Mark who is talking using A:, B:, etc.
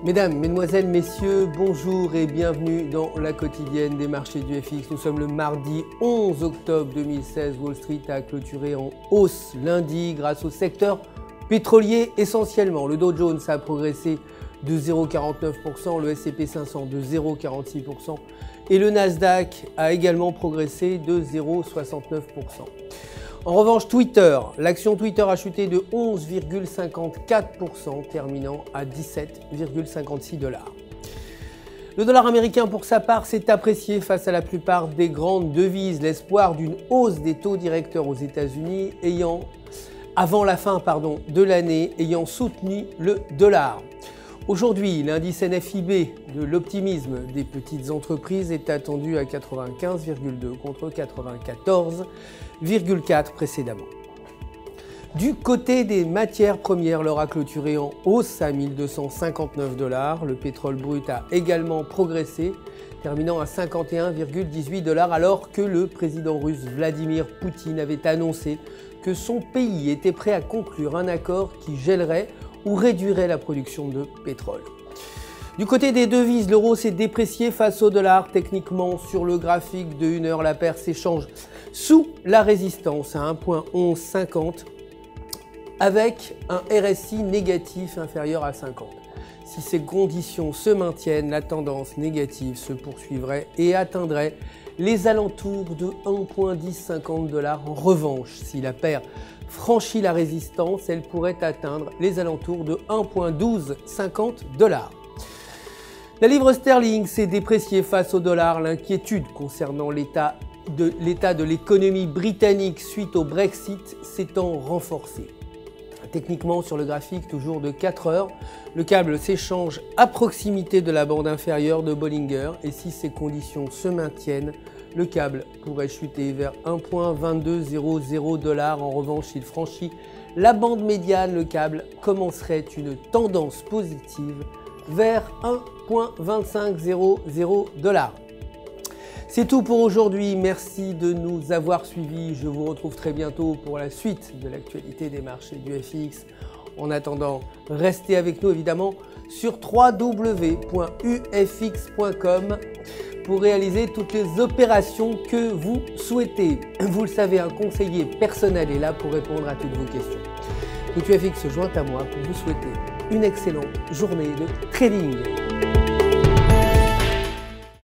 A: Mesdames, Mesdemoiselles, Messieurs, bonjour et bienvenue dans la quotidienne des marchés du FX. Nous sommes le mardi 11 octobre 2016. Wall Street a clôturé en hausse lundi grâce au secteur pétrolier essentiellement. Le Dow Jones a progressé de 0,49%, le S&P 500 de 0,46% et le Nasdaq a également progressé de 0,69%. En revanche, Twitter, l'action Twitter a chuté de 11,54%, terminant à 17,56 $. Le dollar américain, pour sa part, s'est apprécié face à la plupart des grandes devises. L'espoir d'une hausse des taux directeurs aux États-Unis avant la fin de l'année ayant soutenu le dollar. Aujourd'hui, l'indice NFIB de l'optimisme des petites entreprises est attendu à 95,2 contre 94,4 précédemment. Du côté des matières premières, l'or a clôturé en hausse à 1259 $. Le pétrole brut a également progressé, terminant à 51,18 $ alors que le président russe Vladimir Poutine avait annoncé que son pays était prêt à conclure un accord qui gèlerait ou réduirait la production de pétrole. Du côté des devises, l'euro s'est déprécié face au dollar. Techniquement, sur le graphique de 1 heure, la paire s'échange sous la résistance à 1,1150 avec un RSI négatif inférieur à 50. Si ces conditions se maintiennent, la tendance négative se poursuivrait et atteindrait les alentours de 1,1050 $. En revanche, si la paire franchit la résistance, elle pourrait atteindre les alentours de 1,1250 $. La livre sterling s'est dépréciée face au dollar. L'inquiétude concernant l'état de l'économie britannique suite au Brexit s'étant renforcée. Techniquement, sur le graphique toujours de 4 heures, le câble s'échange à proximité de la bande inférieure de Bollinger et si ces conditions se maintiennent, le câble pourrait chuter vers 1,2200 $. En revanche, s'il franchit la bande médiane, le câble commencerait une tendance positive vers 1,2500 $. C'est tout pour aujourd'hui. Merci de nous avoir suivis. Je vous retrouve très bientôt pour la suite de l'actualité des marchés du FX. En attendant, restez avec nous évidemment sur www.ufx.com pour réaliser toutes les opérations que vous souhaitez. Vous le savez, un conseiller personnel est là pour répondre à toutes vos questions. UFX se joint à moi pour vous souhaiter une excellente journée de trading.